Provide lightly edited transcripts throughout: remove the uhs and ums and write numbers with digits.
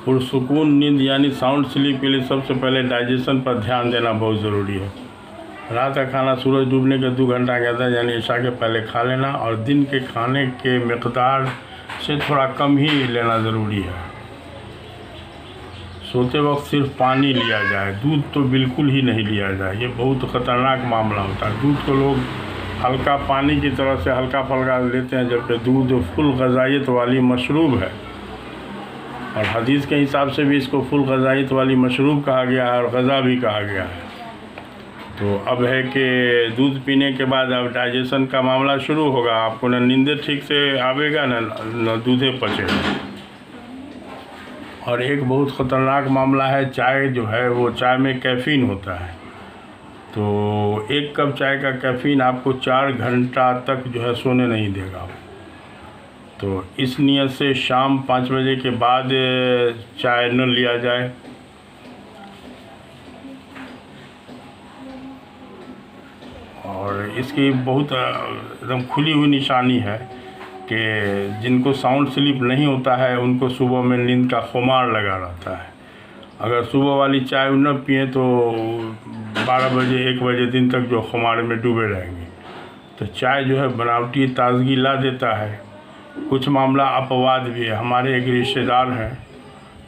पुरसुकून नींद यानी sound sleep के लिए सबसे पहले डाइजेशन पर ध्यान देना बहुत ज़रूरी है। रात का खाना सूरज डूबने के 2 घंटा के अंदर यानी ईशा के पहले खा लेना और दिन के खाने के मिक़दार से थोड़ा कम ही लेना ज़रूरी है। सोते वक्त सिर्फ पानी लिया जाए, दूध तो बिल्कुल ही नहीं लिया जाए, ये बहुत ख़तरनाक मामला होता है। दूध को लोग हल्का पानी की तरह से हल्का फुल्का लेते हैं, जबकि दूध फुल ग़िज़ाइयत वाली मशरूब है और हदीस के हिसाब से भी इसको फुल ग़िज़ाइयत वाली मशरूब कहा गया है और ग़िज़ा भी कहा गया है। तो अब है कि दूध पीने के बाद अब डाइजेशन का मामला शुरू होगा, आपको न नींद ठीक से आवेगा न दूधे पचेगा। और एक बहुत ख़तरनाक मामला है, चाय जो है वो चाय में कैफ़ीन होता है। तो 1 कप चाय का कैफ़ीन आपको 4 घंटा तक जो है सोने नहीं देगा। तो इस नियत से शाम 5 बजे के बाद चाय न लिया जाए। और इसकी बहुत एकदम खुली हुई निशानी है कि जिनको साउंड स्लीप नहीं होता है उनको सुबह में नींद का खुमार लगा रहता है। अगर सुबह वाली चाय न पिए तो 12 बजे 1 बजे दिन तक जो खुमार में डूबे रहेंगे। तो चाय जो है बनावटी ताज़गी ला देता है। कुछ मामला अपवाद भी है। हमारे एक रिश्तेदार हैं,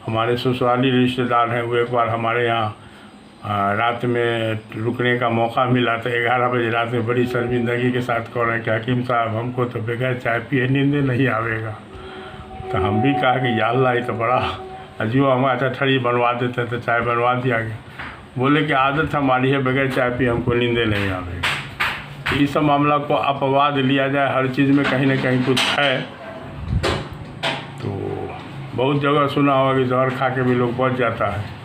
हमारे ससुराली रिश्तेदार हैं, वो एक बार हमारे यहाँ रात में रुकने का मौका मिला तो 11 बजे रात में बड़ी शर्मिंदगी के साथ कह रहे हैं कि हकीम साहब हमको तो बगैर चाय पिए नींद नहीं आवेगा। तो हम भी कहा कि या अल्लाह, ये तो बड़ा अजीब, हम अच्छा ठड़ी बनवा देते हैं तो चाय बनवा दिया गया। बोले कि आदत हमारी है, बगैर चाय पिए हमको नींद नहीं आवेगा। इस मामला को अपवाद लिया जाए, हर चीज़ में कहीं ना कहीं कुछ है। तो बहुत जगह सुना होगा कि जहर खा के भी लोग बच जाता है।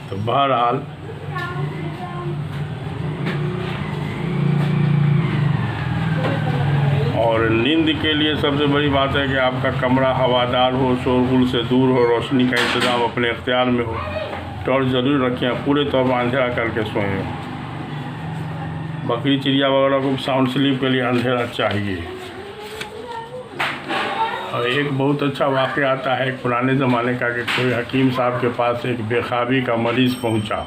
तो बहरहाल और नींद के लिए सबसे बड़ी बात है कि आपका कमरा हवादार हो, शोरगुल से दूर हो, रोशनी का इंतज़ाम अपने इख्तियार में हो। टॉर्च ज़रूर रखें, पूरे तौर पर अंधेरा करके सोएं। बकरी चिड़िया वगैरह को साउंड स्लीप के लिए अंधेरा चाहिए। और एक बहुत अच्छा वाक़या आता है पुराने ज़माने का कि कोई हकीम साहब के पास एक बेख्वाबी का मरीज़ पहुंचा।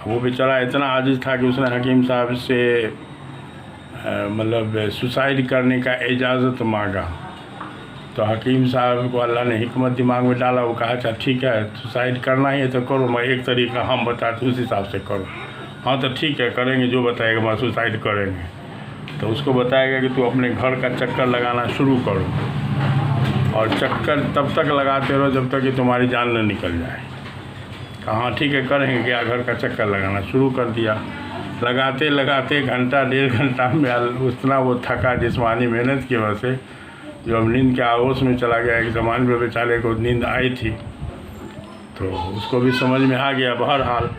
वो बेचारा इतना आजिज़ था कि उसने हकीम साहब से मतलब सुसाइड करने का इजाज़त मांगा। तो हकीम साहब को अल्लाह ने हिकमत दिमाग में डाला। वो कहा अच्छा ठीक है, सुसाइड करना ही है तो करो, मैं एक तरीका हम बताते उस हिसाब से करो। हाँ तो ठीक है, करेंगे, जो बताएगा मैं सुसाइड करेंगे। तो उसको बताएगा कि तू अपने घर का चक्कर लगाना शुरू करो और चक्कर तब तक लगाते रहो जब तक कि तुम्हारी जान न निकल जाए। कहाँ ठीक है करेंगे, क्या घर का चक्कर लगाना शुरू कर दिया। लगाते लगाते घंटा 1.5 घंटा में उतना वो थका जिस्मानी मेहनत की वजह से, जो अब नींद के आगोश में चला गया। एक ज़माने में बेचारे को नींद आई थी तो उसको भी समझ में आ गया। बहरहाल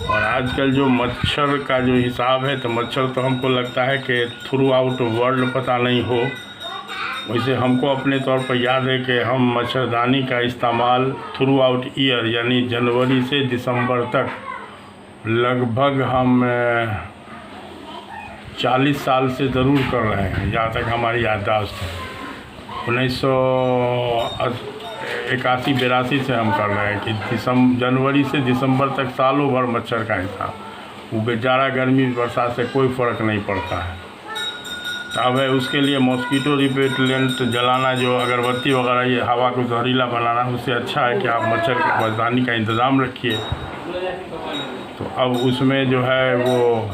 और आजकल जो मच्छर का जो हिसाब है, तो मच्छर तो हमको लगता है कि थ्रू आउट वर्ल्ड पता नहीं हो, वैसे हमको अपने तौर पर याद है कि हम मच्छरदानी का इस्तेमाल थ्रू आउट ईयर यानी जनवरी से दिसंबर तक लगभग हम 40 साल से ज़रूर कर रहे हैं, जहाँ तक हमारी याददाश्त है। 1981-82 से हम कर रहे हैं कि जनवरी से दिसंबर तक सालों भर मच्छर का हिसाब। वो बेचारा गर्मी बरसात से कोई फ़र्क नहीं पड़ता है। अब है उसके लिए मॉस्किटो रिपेलेंट जलाना, जो अगरबत्ती वगैरह, ये हवा को जहरीला बनाना, उससे अच्छा है कि आप मच्छरदानी का इंतज़ाम रखिए। तो अब उसमें जो है वो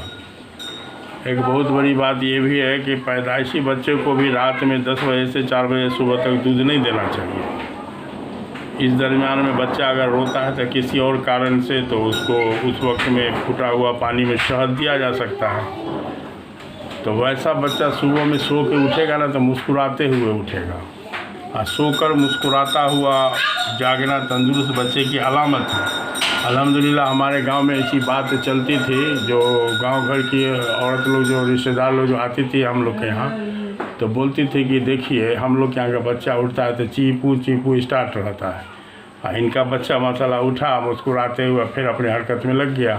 एक बहुत बड़ी बात ये भी है कि पैदाइशी बच्चे को भी रात में 10 बजे से 4 बजे सुबह तक दूध नहीं देना चाहिए। इस दरमियान में बच्चा अगर रोता है तो किसी और कारण से, तो उसको उस वक्त में फूटा हुआ पानी में शहद दिया जा सकता है। तो वैसा बच्चा सुबह में सो के उठेगा ना तो मुस्कुराते हुए उठेगा, और सोकर मुस्कुराता हुआ जागना तंदुरुस्त बच्चे की अलामत है। अल्हम्दुलिल्लाह हमारे गांव में ऐसी बात चलती थी, जो गांव घर की औरत लोग, जो रिश्तेदार लोग जो आती थी हम लोग के यहाँ, तो बोलती थी कि देखिए हम लोग के यहाँ का बच्चा उठता है तो चीपू चीपू स्टार्ट रहता है, और इनका बच्चा माशाल्लाह उठा मुस्कुराते हुए फिर अपने हरकत में लग गया।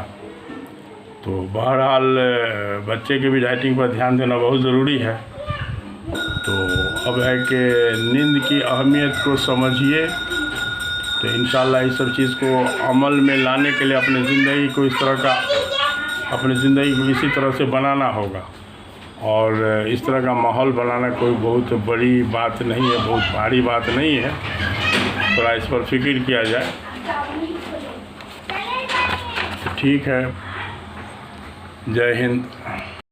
तो बहरहाल बच्चे के भी डाइटिंग पर ध्यान देना बहुत ज़रूरी है। तो अब है कि नींद की अहमियत को समझिए, तो इंशाल्लाह इस सब चीज़ को अमल में लाने के लिए अपनी ज़िंदगी को इसी तरह से बनाना होगा। और इस तरह का माहौल बनाना कोई बहुत बड़ी बात नहीं है, बहुत भारी बात नहीं है, थोड़ा इस पर फिक्र किया जाए तो ठीक है। जय हिंद।